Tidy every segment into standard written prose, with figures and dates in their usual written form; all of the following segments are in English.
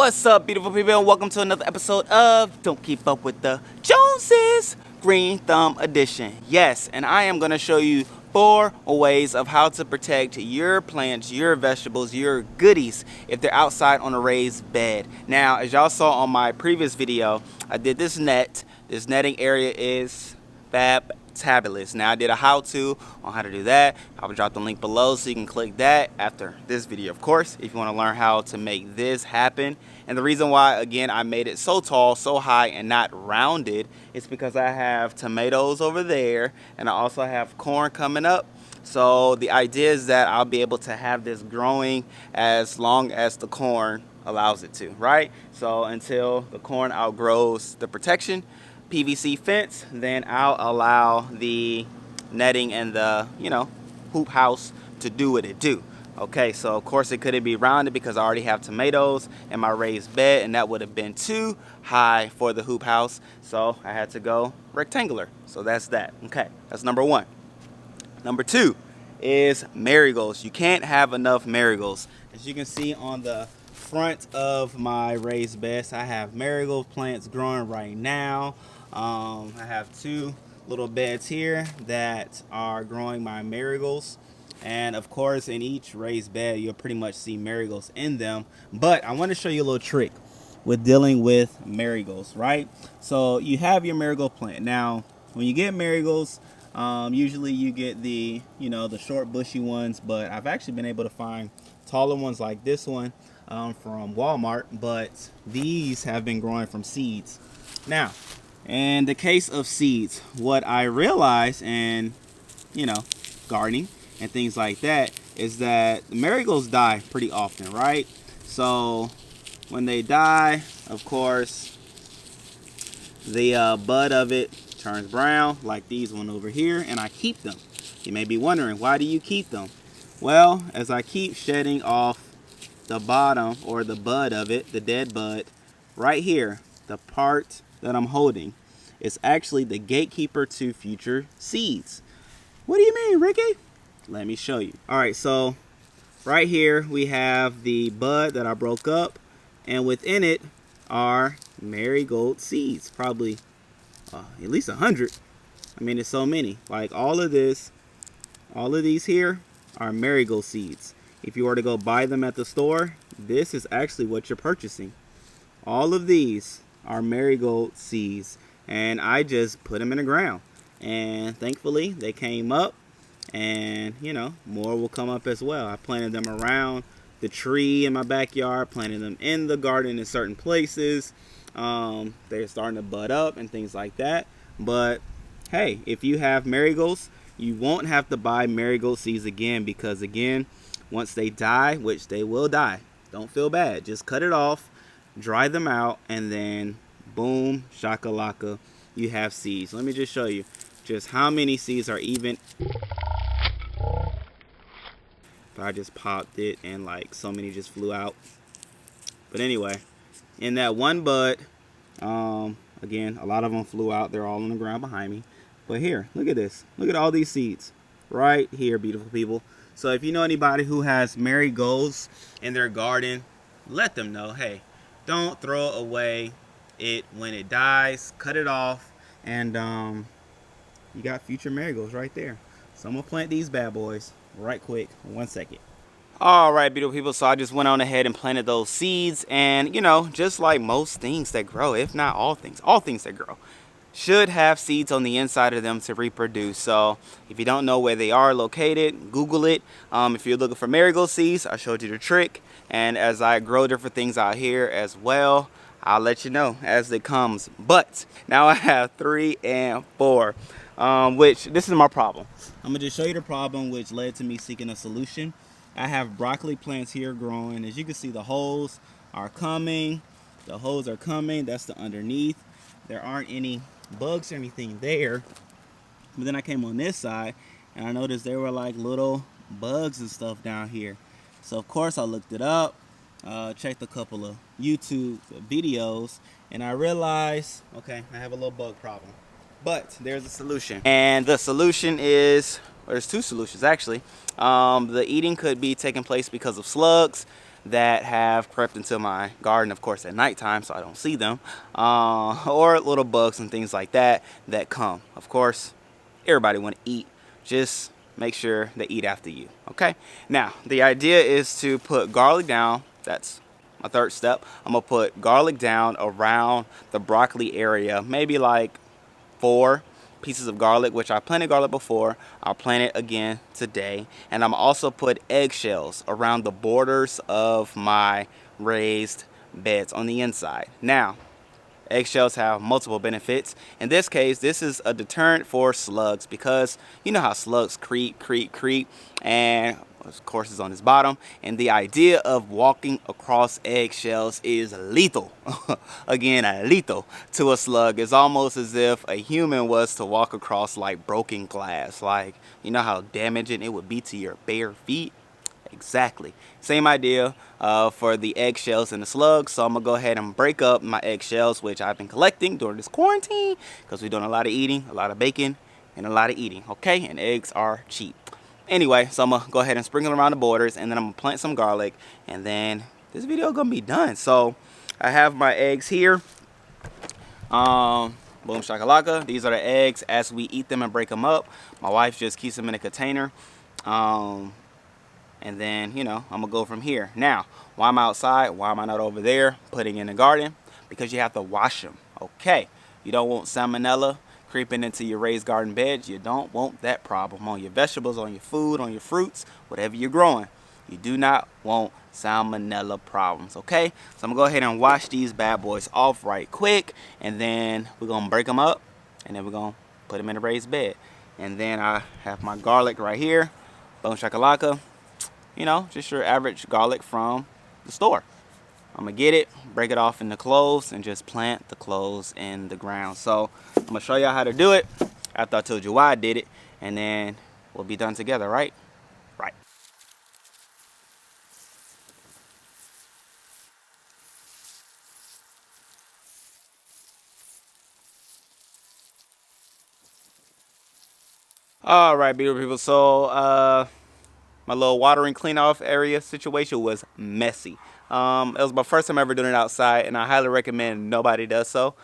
What's up, beautiful people, and welcome to another episode of Don't Keep Up with the Joneses Green Thumb Edition. Yes, and I am going to show you 4 ways of how to protect your plants, your vegetables, your goodies if they're outside on a raised bed. Now, as y'all saw on my previous video, I did this net. This netting area is fabulous. Now I did a how-to on how to do that. I will drop the link below so you can click that after this video, of course, if you want to learn how to make this happen. And the reason why, again, I made it so tall, so high, and not rounded is because I have tomatoes over there and I also have corn coming up. So the idea is that I'll be able to have this growing as long as the corn allows it to, right? So until the corn outgrows the protection PVC fence, then I'll allow the netting and the, hoop house to do what it do. Okay, so of course it couldn't be rounded because I already have tomatoes in my raised bed, and that would have been too high for the hoop house. So I had to go rectangular. So that's that. Okay, that's number 1. Number 2 is marigolds. You can't have enough marigolds. As you can see on the front of my raised beds, I have marigold plants growing right now. I have 2 little beds here that are growing my marigolds, and of course in each raised bed you'll pretty much see marigolds in them. But I want to show you a little trick with dealing with marigolds, right? So you have your marigold plant. Now when you get marigolds, usually you get the the short bushy ones, but I've actually been able to find taller ones like this one from Walmart, but these have been growing from seeds. Now in the case of seeds, what I realize in gardening and things like that is that the marigolds die pretty often, right? So when they die, of course the bud of it turns brown like these one over here, and I keep them. You may be wondering, why do you keep them? Well, as I keep shedding off the bottom or the bud of it, the dead bud right here, the part that I'm holding, is actually the gatekeeper to future seeds. What do you mean, Ricky? Let me show you. All right, so right here we have the bud that I broke up, and within it are marigold seeds, probably at least 100. I mean, it's so many. Like all of these here are marigold seeds. If you were to go buy them at the store, this is actually what you're purchasing. All of these are marigold seeds, and I just put them in the ground, and thankfully they came up, and more will come up as well. I planted them around the tree in my backyard, planted them in the garden in certain places. They're starting to bud up and things like that. But hey, if you have marigolds, you won't have to buy marigold seeds again, because again, once they die, which they will die, don't feel bad, just cut it off, dry them out, and then boom shakalaka, you have seeds. Let me just show you just how many seeds are even. I just popped it and like so many just flew out. But anyway, in that one bud, again, a lot of them flew out. They're all on the ground behind me. But here, look at this. Look at all these seeds right here, beautiful people. So if you know anybody who has marigolds in their garden, let them know, hey, don't throw away it when it dies. Cut it off, and you got future marigolds right there. So I'm gonna plant these bad boys right quick. 1 second. All right, beautiful people, so I just went on ahead and planted those seeds, and just like most things that grow, if not all things that grow should have seeds on the inside of them to reproduce. So if you don't know where they are located, Google it. If you're looking for marigold seeds, I showed you the trick, and as I grow different things out here as well, I'll let you know as it comes. But now I have 3 and 4, which this is my problem. I'm gonna just show you the problem, which led to me seeking a solution. I have broccoli plants here growing. As you can see, the holes are coming. The holes are coming. That's the underneath. There aren't any bugs or anything there. But then I came on this side, and I noticed there were like little bugs and stuff down here. So of course I looked it up, checked a couple of YouTube videos, and I realized, okay, I have a little bug problem. But there's a solution. And the solution is, or there's 2 solutions actually. The eating could be taking place because of slugs. that have crept into my garden, of course, at nighttime, so I don't see them, or little bugs and things like that that come. Of course, everybody want to eat. Just make sure they eat after you, okay? Now, the idea is to put garlic down. That's my third step. I'm gonna put garlic down around the broccoli area, maybe like 4 pieces of garlic, which I planted garlic before. I'll plant it again today. And I'm also put eggshells around the borders of my raised beds on the inside. Now, eggshells have multiple benefits. In this case, this is a deterrent for slugs, because you know how slugs creep, and of course it's on his bottom, and the idea of walking across eggshells is lethal. Again, lethal to a slug. It's almost as if a human was to walk across like broken glass. Like, you know how damaging it would be to your bare feet? Exactly. Same idea for the eggshells and the slugs. So I'm gonna go ahead and break up my eggshells, which I've been collecting during this quarantine, because we're doing a lot of eating, a lot of bacon, and a lot of eating, okay? And eggs are cheap. Anyway, so I'm gonna go ahead and sprinkle around the borders, and then I'm gonna plant some garlic, and then this video gonna be done. So I have my eggs here. Boom shakalaka. These are the eggs as we eat them and break them up. My wife just keeps them in a container. And then, you know, I'm gonna go from here. Now, why am I outside? Why am I not over there putting in the garden? Because you have to wash them, okay? You don't want salmonella creeping into your raised garden beds. You don't want that problem on your vegetables, on your food, on your fruits, whatever you're growing. You do not want salmonella problems, okay? So I'm gonna go ahead and wash these bad boys off right quick, and then we're gonna break them up, and then we're gonna put them in a raised bed. And then I have my garlic right here, boom shakalaka. You know, just your average garlic from the store. I'm gonna get it, break it off into cloves, and just plant the cloves in the ground. So I'm gonna show y'all how to do it after I told you why I did it, and then we'll be done together, right? Right. All right, beautiful people. So my little watering clean off area situation was messy. It was my first time ever doing it outside, and I highly recommend nobody does so.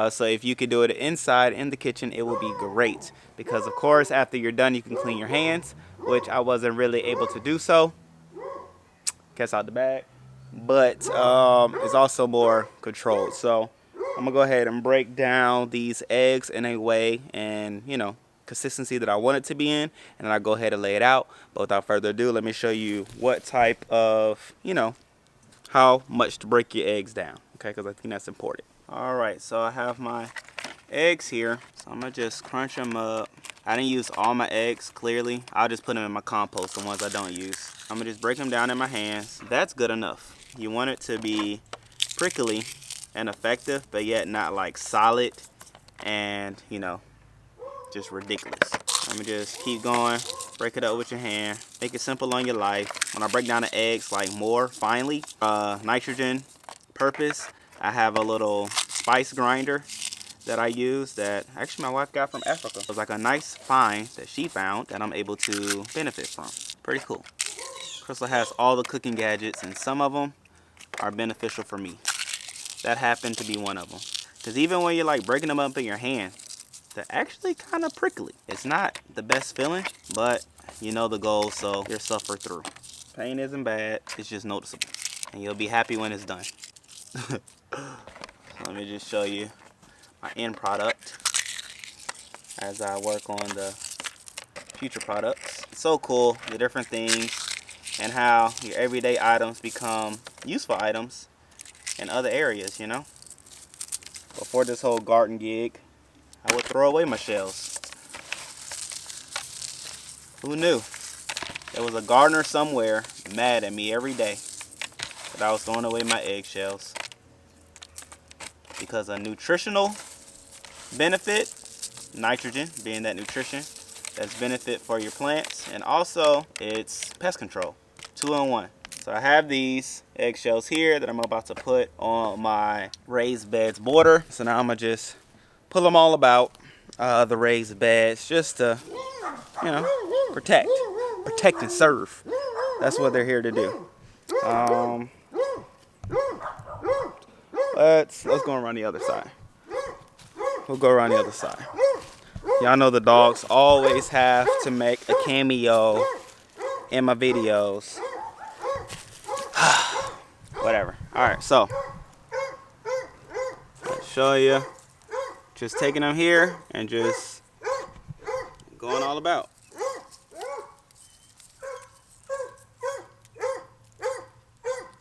So if you could do it inside in the kitchen, it would be great, because of course after you're done you can clean your hands, which I wasn't really able to do so. Cat's out the bag. But it's also more controlled. So I'm gonna go ahead and break down these eggs in a way and, you know, consistency that I want it to be in, and then I go ahead and lay it out. But without further ado, let me show you what type of, you know, how much to break your eggs down, okay? Because I think that's important. All right, so I have my eggs here, so I'm gonna just crunch them up. I didn't use all my eggs, clearly. I'll just put them in my compost, the ones I don't use. I'm gonna just break them down in my hands. That's good enough. You want it to be prickly and effective, but yet not like solid and, you know, just ridiculous. Let me just keep going. Break it up with your hand. Make it simple on your life. When I break down the eggs like more finely, nitrogen purpose, I have a little spice grinder that I use that actually my wife got from Africa. It was like a nice find that she found that I'm able to benefit from. Pretty cool. Crystal has all the cooking gadgets, and some of them are beneficial for me. That happened to be one of them. Because even when you're like breaking them up in your hand, they're actually kind of prickly. It's not the best feeling, but you know the goal, so you'll suffer through. Pain isn't bad, it's just noticeable. And you'll be happy when it's done. Let me just show you my end product as I work on the future products. It's so cool, the different things, and how your everyday items become useful items in other areas, you know? Before this whole garden gig, I would throw away my shells. Who knew? There was a gardener somewhere mad at me every day that I was throwing away my eggshells. Because a nutritional benefit, nitrogen being that nutrition, that's benefit for your plants, and also it's pest control, 2-in-1. So I have these eggshells here that I'm about to put on my raised beds border. So now I'm gonna just pull them all about the raised beds just to, you know, protect and serve. That's what they're here to do. Um, let's go around the other side. We'll go around the other side. Y'all know the dogs always have to make a cameo in my videos. Whatever. Alright, so I'll show you. Just taking them here and just going all about.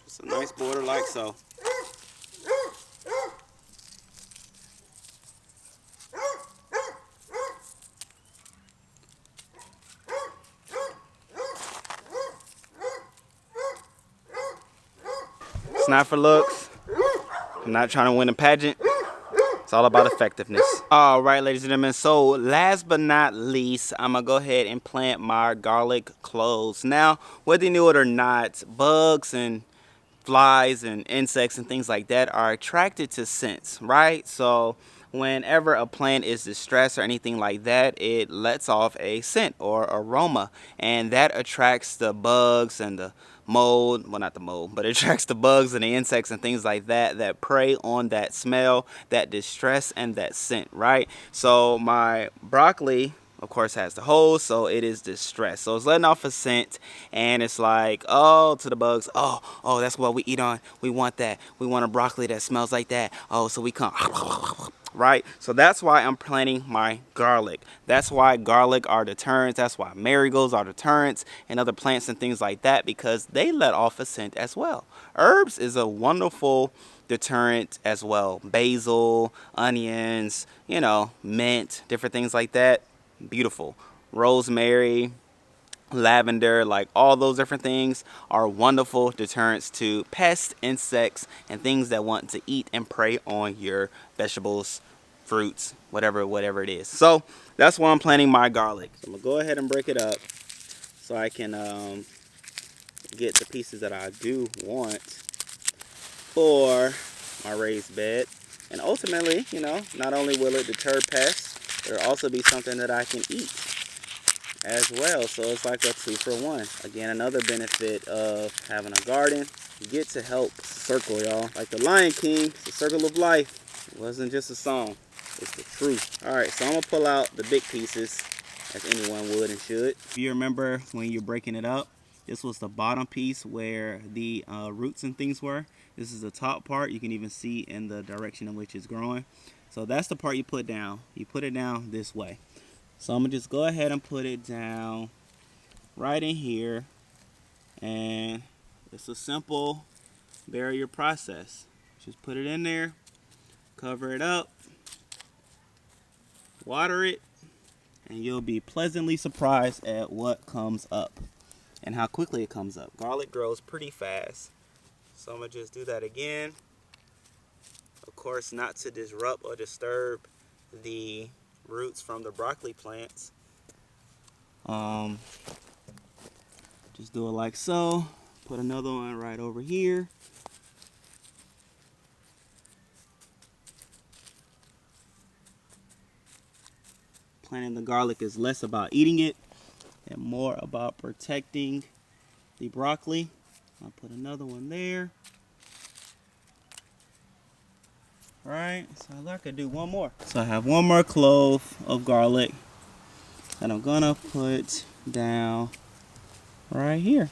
Just a nice border like so. It's not for looks. I'm not trying to win a pageant. It's all about effectiveness. All right, ladies and gentlemen. So last but not least, I'm going to go ahead and plant my garlic cloves. Now, whether you knew it or not, bugs and flies and insects and things like that are attracted to scents, right? So whenever a plant is distressed or anything like that, it lets off a scent or aroma, and that attracts the bugs and the mold, well, not the mold, but it attracts the bugs and the insects and things like that that prey on that smell, that distress, and that scent, right? So my broccoli, of course, has the holes, so it is distressed. So it's letting off a scent, and it's like, oh, to the bugs, oh, that's what we eat on. We want that. We want a broccoli that smells like that. Oh, so we come, right? So that's why I'm planting my garlic. That's why garlic are deterrents. That's why marigolds are deterrents and other plants and things like that, because they let off a scent as well. Herbs is a wonderful deterrent as well. Basil, onions, you know, mint, different things like that. Beautiful. Rosemary, lavender, like all those different things are wonderful deterrents to pests, insects, and things that want to eat and prey on your vegetables, fruits, whatever it is. So that's why I'm planting my garlic. So I'm gonna go ahead and break it up so I can get the pieces that I do want for my raised bed. And ultimately, you know, not only will it deter pests, it'll also be something that I can eat as well. So it's like a 2-for-1. Again, another benefit of having a garden, you get to help circle, y'all. Like the Lion King, it's the circle of life. It wasn't just a song, it's the truth. All right, so I'm gonna pull out the big pieces, as anyone would and should. If you remember when you're breaking it up, this was the bottom piece where the roots and things were. This is the top part. You can even see in the direction in which it's growing. So that's the part you put down. You put it down this way. So I'm gonna just go ahead and put it down right in here. And it's a simple barrier process. Just put it in there, cover it up, water it, and you'll be pleasantly surprised at what comes up and how quickly it comes up. Garlic grows pretty fast. So I'm gonna just do that again. Of course, not to disrupt or disturb the roots from the broccoli plants. Just do it like so. Put another one right over here. Planting the garlic is less about eating it and more about protecting the broccoli. I'll put another one there. All right, so I could do one more. So I have one more clove of garlic that I'm gonna put down right here.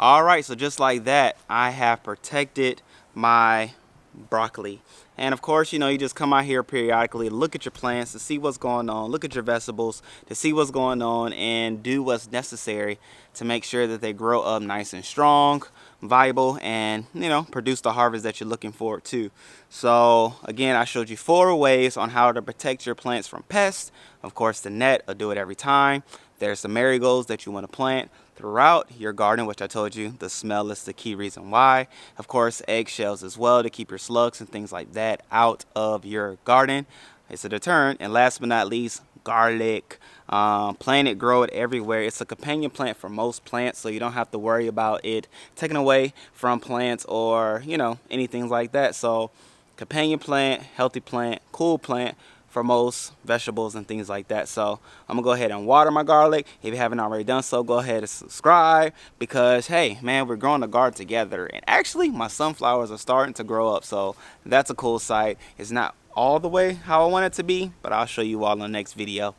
All right, so just like that, I have protected my broccoli. And of course, you know, you just come out here periodically, look at your plants to see what's going on, look at your vegetables to see what's going on, and do what's necessary to make sure that they grow up nice and strong, viable, and, you know, produce the harvest that you're looking forward to. So again, I showed you 4 ways on how to protect your plants from pests. Of course, the net will do it every time. There's the marigolds that you want to plant throughout your garden, which I told you the smell is the key reason why. Of course, eggshells as well to keep your slugs and things like that out of your garden. It's a deterrent. And last but not least, garlic. Plant it, grow it everywhere. It's a companion plant for most plants, so you don't have to worry about it taken away from plants or, you know, anything like that. So companion plant, healthy plant, cool plant for most vegetables and things like that. So I'm gonna go ahead and water my garlic. If you haven't already done so, go ahead and subscribe, because hey man, we're growing the garden together. And actually my sunflowers are starting to grow up, so that's a cool sight. It's not all the way how I want it to be, but I'll show you all in the next video.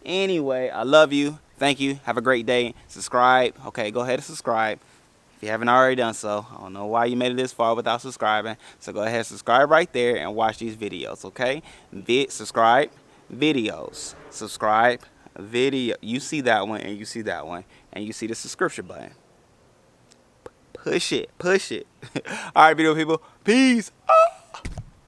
Anyway, I love you. Thank you. Have a great day. Subscribe. Okay, go ahead and subscribe if you haven't already done so. I don't know why you made it this far without subscribing. So go ahead and subscribe right there and watch these videos, okay? Subscribe, videos. Subscribe, video. You see that one and you see that one. And you see the subscription button. Push it. Push it. All right, video people. Peace.